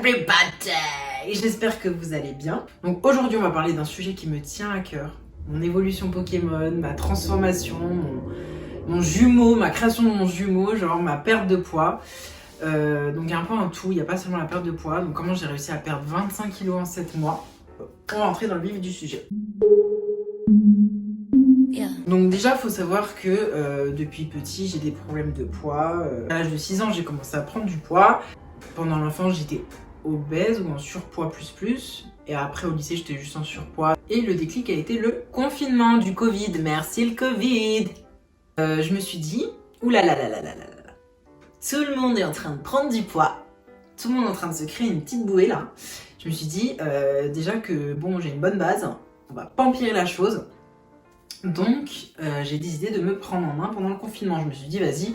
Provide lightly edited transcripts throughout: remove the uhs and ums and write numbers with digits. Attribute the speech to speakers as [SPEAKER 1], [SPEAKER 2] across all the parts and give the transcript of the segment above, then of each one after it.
[SPEAKER 1] everybody! J'espère que vous allez bien. Donc aujourd'hui on va parler d'un sujet qui me tient à cœur. Mon évolution Pokémon, ma transformation, mon jumeau, ma création de mon jumeau, genre ma perte de poids. Donc il y a un peu un tout, il n'y a pas seulement la perte de poids. Donc comment j'ai réussi à perdre 25 kilos en 7 mois. On va rentrer dans le vif du sujet. Donc déjà, il faut savoir que depuis petit, j'ai des problèmes de poids. À l'âge de 6 ans, j'ai commencé à prendre du poids. Pendant l'enfance, j'étais obèse ou en surpoids plus. Et après, au lycée, j'étais juste en surpoids. Et le déclic a été le confinement du Covid. Merci le Covid. Je me suis dit, oulala, tout le monde est en train de prendre du poids. Tout le monde est en train de se créer une petite bouée là. Je me suis dit, déjà que bon, j'ai une bonne base. On va pas empirer la chose. Donc, j'ai décidé de me prendre en main pendant le confinement. Je me suis dit, vas-y,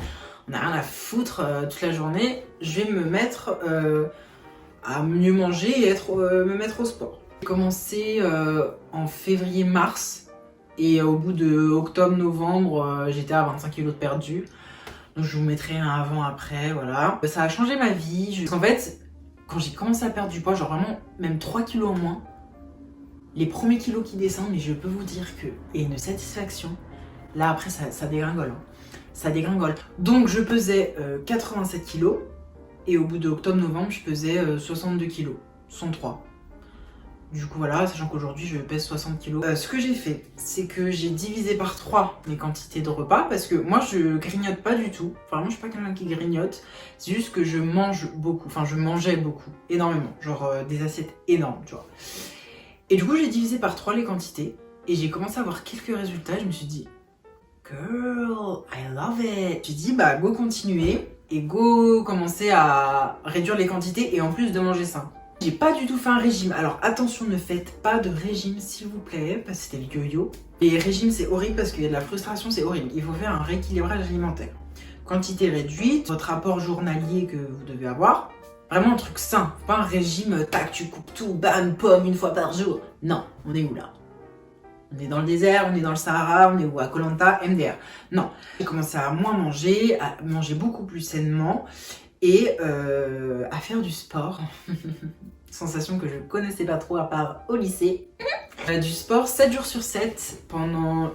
[SPEAKER 1] on n'a rien à foutre toute la journée. Je vais me mettre à mieux manger et me mettre au sport. J'ai commencé en février-mars. Et au bout de octobre-novembre, j'étais à 25 kilos de perdu. Donc, je vous mettrai un avant-après, voilà. Ça a changé ma vie. En fait, quand j'ai commencé à perdre du poids, genre vraiment, même 3 kilos en moins, les premiers kilos qui descendent, mais je peux vous dire que, et une satisfaction, là après ça dégringole, hein. Ça dégringole. Donc je pesais 87 kilos, et au bout de octobre-novembre, je pesais 62 kilos, 103. Du coup voilà, sachant qu'aujourd'hui je pèse 60 kilos. Ce que j'ai fait, c'est que j'ai divisé par 3 mes quantités de repas, parce que moi je grignote pas du tout. Enfin moi je suis pas quelqu'un qui grignote, c'est juste que je mange beaucoup, enfin je mangeais beaucoup, énormément, genre des assiettes énormes, tu vois. Et du coup, j'ai divisé par 3 les quantités et j'ai commencé à avoir quelques résultats. Je me suis dit, girl, I love it. J'ai dit, bah, go continuer et go commencer à réduire les quantités et en plus de manger sain. J'ai pas du tout fait un régime. Alors attention, ne faites pas de régime s'il vous plaît, parce que c'était le yo-yo. Et régime, c'est horrible parce qu'il y a de la frustration, c'est horrible. Il faut faire un rééquilibrage alimentaire. Quantité réduite, votre apport journalier que vous devez avoir. Vraiment un truc sain, pas un régime, tac, tu coupes tout, bam, pomme, une fois par jour. Non, on est où là? On est dans le désert, on est dans le Sahara, on est où? À Koh Lanta, MDR. Non, j'ai commencé à moins manger, à manger beaucoup plus sainement et à faire du sport. Sensation que je connaissais pas trop à part au lycée. Du sport 7 jours sur 7 pendant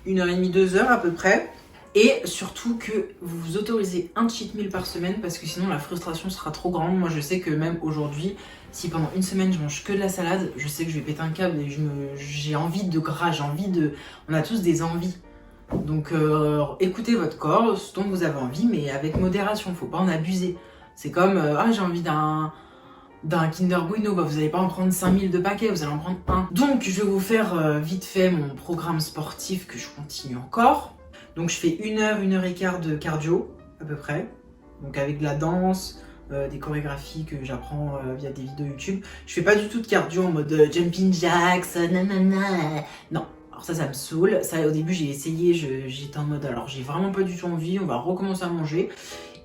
[SPEAKER 1] 1h30, 2 heures à peu près. Et surtout que vous vous autorisez un cheat meal par semaine parce que sinon la frustration sera trop grande. Moi je sais que même aujourd'hui, si pendant une semaine je mange que de la salade, je sais que je vais péter un câble et j'ai envie de gras, j'ai envie de... On a tous des envies. Donc écoutez votre corps, ce dont vous avez envie, mais avec modération, faut pas en abuser. C'est comme, ah j'ai envie d'un Kinder Bueno, bah, vous n'allez pas en prendre 5000 de paquets, vous allez en prendre un. Donc je vais vous faire vite fait mon programme sportif que je continue encore. Donc je fais 1h, 1h15 de cardio, à peu près. Donc avec de la danse, des chorégraphies que j'apprends via des vidéos YouTube. Je fais pas du tout de cardio en mode jumping jacks, nanana. Non, alors ça me saoule. Ça, au début j'ai essayé, j'étais en mode alors j'ai vraiment pas du tout envie, on va recommencer à manger.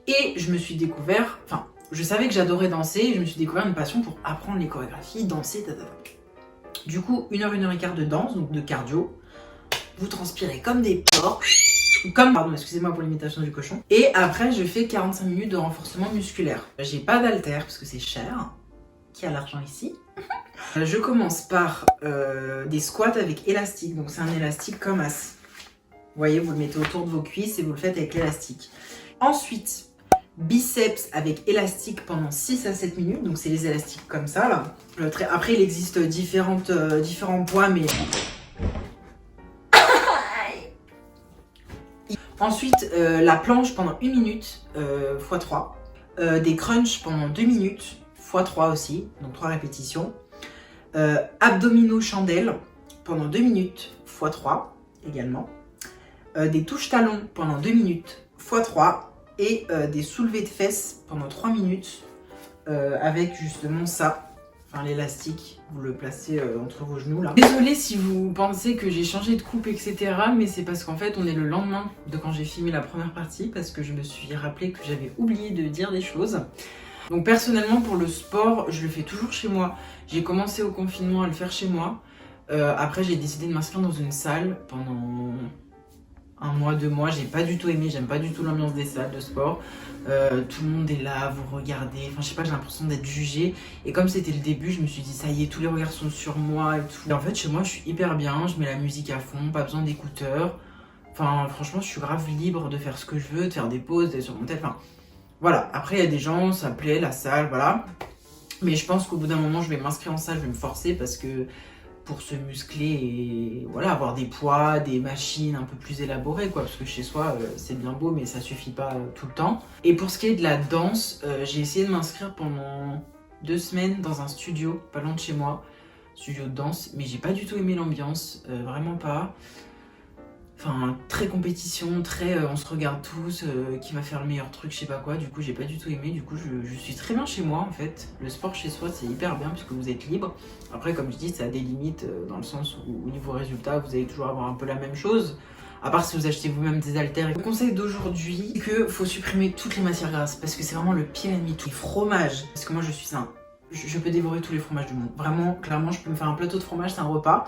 [SPEAKER 1] Et je me suis découvert, enfin je savais que j'adorais danser et je me suis découvert une passion pour apprendre les chorégraphies, danser, Du coup 1h, 1h15 de danse, donc de cardio. Vous transpirez comme des porcs. Pardon, excusez-moi pour l'imitation du cochon. Et après, je fais 45 minutes de renforcement musculaire. J'ai pas d'haltère parce que c'est cher. Qui a l'argent ici? Je commence par des squats avec élastique. Donc c'est un élastique comme as. Vous voyez, vous le mettez autour de vos cuisses et vous le faites avec l'élastique. Ensuite, biceps avec élastique pendant 6 à 7 minutes. Donc c'est les élastiques comme ça là. Après, il existe différents poids, mais... Ensuite, la planche pendant 1 minute x 3. Des crunchs pendant 2 minutes x 3 aussi, donc 3 répétitions. Abdominaux chandelles pendant 2 minutes x 3 également. Des touches talons pendant 2 minutes x 3. Et des soulevés de fesses pendant 3 minutes avec justement ça. Enfin l'élastique, vous le placez entre vos genoux là. Désolée si vous pensez que j'ai changé de coupe etc. Mais c'est parce qu'en fait on est le lendemain de quand j'ai filmé la première partie. Parce que je me suis rappelé que j'avais oublié de dire des choses. Donc personnellement pour le sport, je le fais toujours chez moi. J'ai commencé au confinement à le faire chez moi. Après j'ai décidé de m'inscrire dans une salle pendant un mois, 2 mois, j'ai pas du tout aimé, j'aime pas du tout l'ambiance des salles de sport. Tout le monde est là, vous regardez, enfin je sais pas, j'ai l'impression d'être jugée. Et comme c'était le début, je me suis dit ça y est, tous les regards sont sur moi et tout. Et en fait chez moi je suis hyper bien, je mets la musique à fond, pas besoin d'écouteurs. Enfin franchement je suis grave libre de faire ce que je veux, de faire des pauses, d'être sur mon tel. Enfin voilà, après il y a des gens, ça plaît, la salle, voilà. Mais je pense qu'au bout d'un moment je vais m'inscrire en salle, je vais me forcer parce que pour se muscler et voilà, avoir des poids, des machines un peu plus élaborées quoi, parce que chez soi c'est bien beau mais ça suffit pas tout le temps. Et pour ce qui est de la danse, j'ai essayé de m'inscrire pendant 2 semaines dans un studio pas loin de chez moi, studio de danse, mais j'ai pas du tout aimé l'ambiance, vraiment pas. Enfin, très compétition, très on se regarde tous, qui va faire le meilleur truc, je sais pas quoi. Du coup, j'ai pas du tout aimé. Du coup, je suis très bien chez moi en fait. Le sport chez soi, c'est hyper bien puisque vous êtes libre. Après, comme je dis, ça a des limites dans le sens où, au niveau résultat, vous allez toujours avoir un peu la même chose. À part si vous achetez vous-même des haltères. Le conseil d'aujourd'hui, c'est que faut supprimer toutes les matières grasses parce que c'est vraiment le pire ennemi. Tous les fromages. Parce que moi, je suis un. Je peux dévorer tous les fromages du monde. Vraiment, clairement, je peux me faire un plateau de fromage, c'est un repas.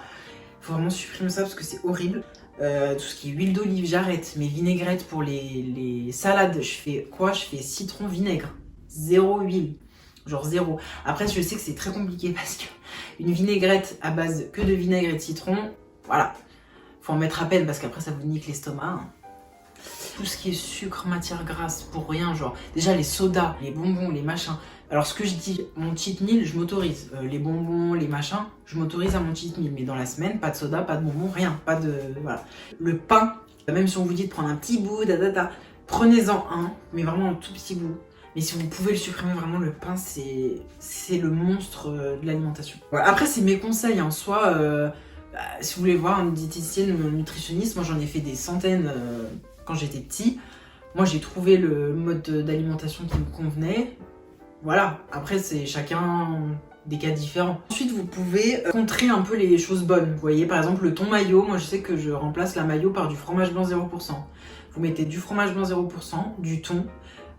[SPEAKER 1] Faut vraiment supprimer ça parce que c'est horrible. Tout ce qui est huile d'olive, j'arrête. Mes vinaigrettes pour les salades, je fais quoi? Je fais citron, vinaigre. Zéro huile. Genre zéro. Après, je sais que c'est très compliqué parce que une vinaigrette à base que de vinaigre et de citron, voilà. Faut en mettre à peine parce qu'après, ça vous nique l'estomac. Hein. Tout ce qui est sucre, matière grasse, pour rien, genre déjà les sodas, les bonbons, les machins. Alors ce que je dis, mon cheat meal, je m'autorise. Les bonbons, les machins, je m'autorise à mon cheat meal. Mais dans la semaine, pas de soda, pas de bonbons, rien. Pas de... Voilà. Le pain, même si on vous dit de prendre un petit bout, prenez-en un, mais vraiment un tout petit bout. Mais si vous pouvez le supprimer, vraiment le pain, c'est le monstre de l'alimentation. Voilà. Après, c'est mes conseils en soi. Si vous voulez voir une diététicienne ou un nutritionniste, moi j'en ai fait des centaines quand j'étais petit. Moi j'ai trouvé le mode d'alimentation qui me convenait. Voilà, après c'est chacun des cas différents. Ensuite vous pouvez contrer un peu les choses bonnes. Vous voyez par exemple le thon mayo, moi je sais que je remplace la mayo par du fromage blanc 0%. Vous mettez du fromage blanc 0%, du thon,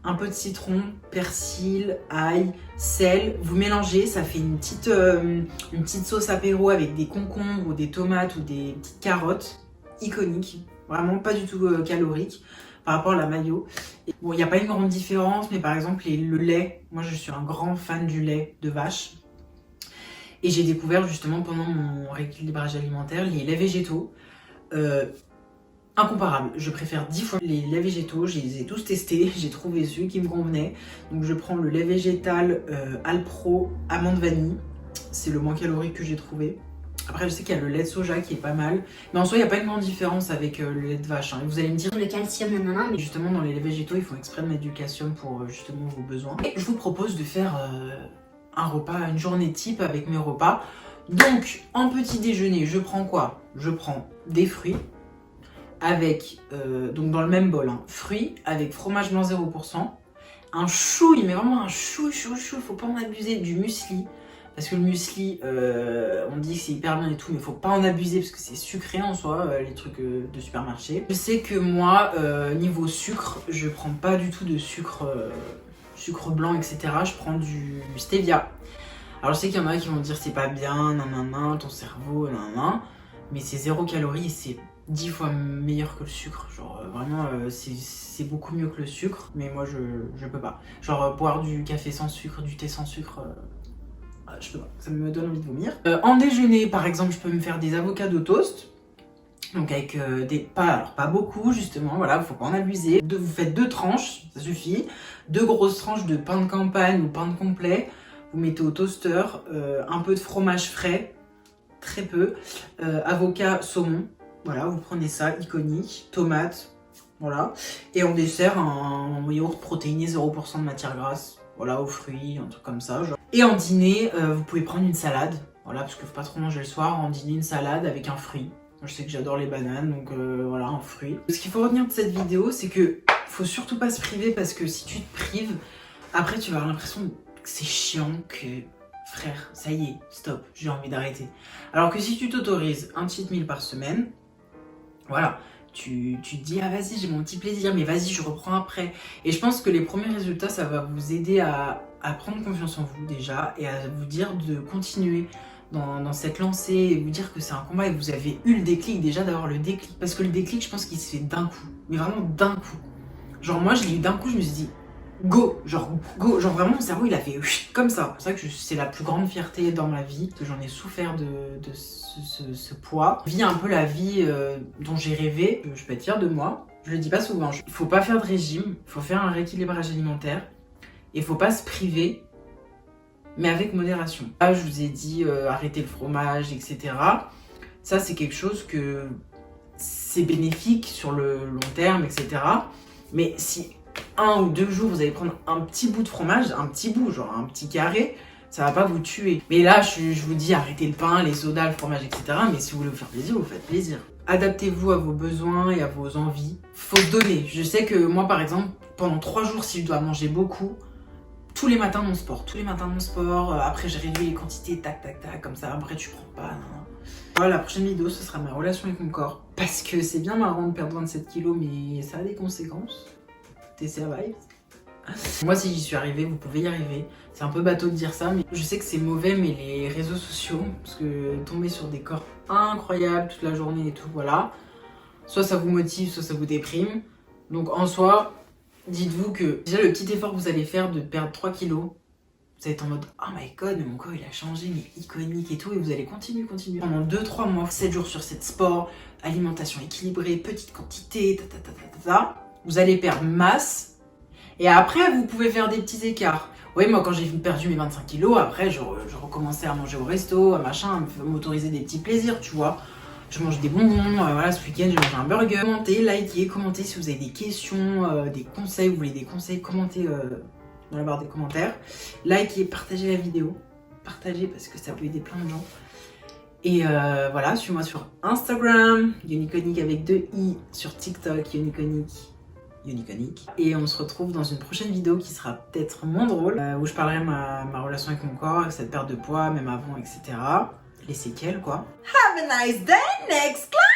[SPEAKER 1] un peu de citron, persil, ail, sel. Vous mélangez, ça fait une petite sauce apéro avec des concombres ou des tomates ou des petites carottes. Iconique, vraiment pas du tout calorique par rapport à la mayo. Bon, il n'y a pas une grande différence, mais par exemple le lait, moi je suis un grand fan du lait de vache. Et j'ai découvert justement pendant mon rééquilibrage alimentaire les laits végétaux. Incomparable, je préfère 10 fois les laits végétaux, je les ai tous testés, j'ai trouvé celui qui me convenait. Donc je prends le lait végétal Alpro amande vanille, c'est le moins calorique que j'ai trouvé. Après je sais qu'il y a le lait de soja qui est pas mal, mais en soi il n'y a pas une grande différence avec le lait de vache. Hein. Et vous allez me dire
[SPEAKER 2] le calcium, nanana, mais
[SPEAKER 1] justement dans les laits végétaux ils font exprès de mettre du calcium pour justement vos besoins. Et je vous propose de faire un repas, une journée type avec mes repas. Donc en petit déjeuner je prends quoi? Je prends des fruits. Avec, donc dans le même bol, hein, fruits avec fromage blanc 0%, un chouille, mais vraiment un chouille, faut pas en abuser, du muesli, parce que le muesli, on dit que c'est hyper bien et tout, mais faut pas en abuser parce que c'est sucré en soi, les trucs de supermarché. Je sais que moi, niveau sucre, je prends pas du tout de sucre blanc, etc. Je prends du stevia. Alors je sais qu'il y en a qui vont dire c'est pas bien, nanana, ton cerveau, nanana, mais c'est 0 calories et c'est 10 fois meilleur que le sucre, genre vraiment c'est beaucoup mieux que le sucre, mais moi je peux pas. Genre boire du café sans sucre, du thé sans sucre, je peux pas, ça me donne envie de vomir. En déjeuner par exemple, je peux me faire des avocats au toast, donc avec pas beaucoup justement, voilà, faut pas en abuser. Vous faites 2 tranches, ça suffit, 2 grosses tranches de pain de campagne ou pain de complet, vous mettez au toaster, un peu de fromage frais, très peu, avocat, saumon. Voilà, vous prenez ça, iconique, tomate, voilà. Et en dessert, un yaourt protéiné, 0% de matière grasse, voilà, aux fruits, un truc comme ça. Genre. Et en dîner, vous pouvez prendre une salade, voilà, parce qu'il faut pas trop manger le soir. En dîner, une salade avec un fruit. Moi, je sais que j'adore les bananes, donc voilà, un fruit. Ce qu'il faut retenir de cette vidéo, c'est que faut surtout pas se priver, parce que si tu te prives, après tu vas avoir l'impression que c'est chiant, que... Frère, ça y est, stop, j'ai envie d'arrêter. Alors que si tu t'autorises un cheat meal par semaine, voilà, tu te dis ah vas-y j'ai mon petit plaisir mais vas-y je reprends après. Et je pense que les premiers résultats ça va vous aider à prendre confiance en vous déjà et à vous dire de continuer dans cette lancée et vous dire que c'est un combat et vous avez eu le déclic déjà d'avoir le déclic. Parce que le déclic, je pense qu'il se fait d'un coup. Mais vraiment d'un coup. Genre moi, je l'ai eu d'un coup, je me suis dit go, genre vraiment mon cerveau il a fait comme ça. C'est vrai que c'est la plus grande fierté dans ma vie, que j'en ai souffert de ce poids. Je vis un peu la vie dont j'ai rêvé, je peux être fière de moi. Je le dis pas souvent, il faut pas faire de régime, il faut faire un rééquilibrage alimentaire et il faut pas se priver, mais avec modération. Là je vous ai dit arrêter le fromage, etc. Ça c'est quelque chose que c'est bénéfique sur le long terme, etc. Mais si 1 ou 2 jours, vous allez prendre un petit bout de fromage, un petit bout, genre un petit carré, ça va pas vous tuer. Mais là, je vous dis, arrêtez le pain, les sodas, le fromage, etc. Mais si vous voulez vous faire plaisir, vous faites plaisir. Adaptez-vous à vos besoins et à vos envies. Faut se donner. Je sais que moi, par exemple, pendant 3 jours, si je dois manger beaucoup, tous les matins mon sport. Tous les matins mon sport. Après, j'ai réduit les quantités, tac, tac, tac, comme ça. Après, tu prends pas. Non. Voilà, la prochaine vidéo, ce sera ma relation avec mon corps. Parce que c'est bien marrant de perdre 27 kilos, mais ça a des conséquences. T'es survive. Moi, si j'y suis arrivée, vous pouvez y arriver. C'est un peu bateau de dire ça, mais je sais que c'est mauvais, mais les réseaux sociaux, parce que tomber sur des corps incroyables toute la journée et tout, voilà. Soit ça vous motive, soit ça vous déprime. Donc en soi, dites-vous que déjà le petit effort que vous allez faire de perdre 3 kilos, vous allez être en mode oh my god, mon corps il a changé, mais iconique et tout, et vous allez continuer. Pendant 2-3 mois, 7 jours sur 7 sport, alimentation équilibrée, petite quantité, vous allez perdre masse. Et après, vous pouvez faire des petits écarts. Oui, moi, quand j'ai perdu mes 25 kilos, après, je recommençais à manger au resto, à machin, à m'autoriser des petits plaisirs, tu vois. Je mange des bonbons, voilà, ce week-end, j'ai mangé un burger. Commentez si vous avez des questions, des conseils, vous voulez des conseils, commentez dans la barre des commentaires. Likez, partagez la vidéo. Partagez parce que ça peut aider plein de gens. Et voilà, suivez-moi sur Instagram, Yoniconic avec 2 i, sur TikTok, Yoniconic. Et on se retrouve dans une prochaine vidéo qui sera peut-être moins drôle, où je parlerai de ma relation avec mon corps, avec cette perte de poids, même avant, etc. Les séquelles, quoi. Have a nice day, next class!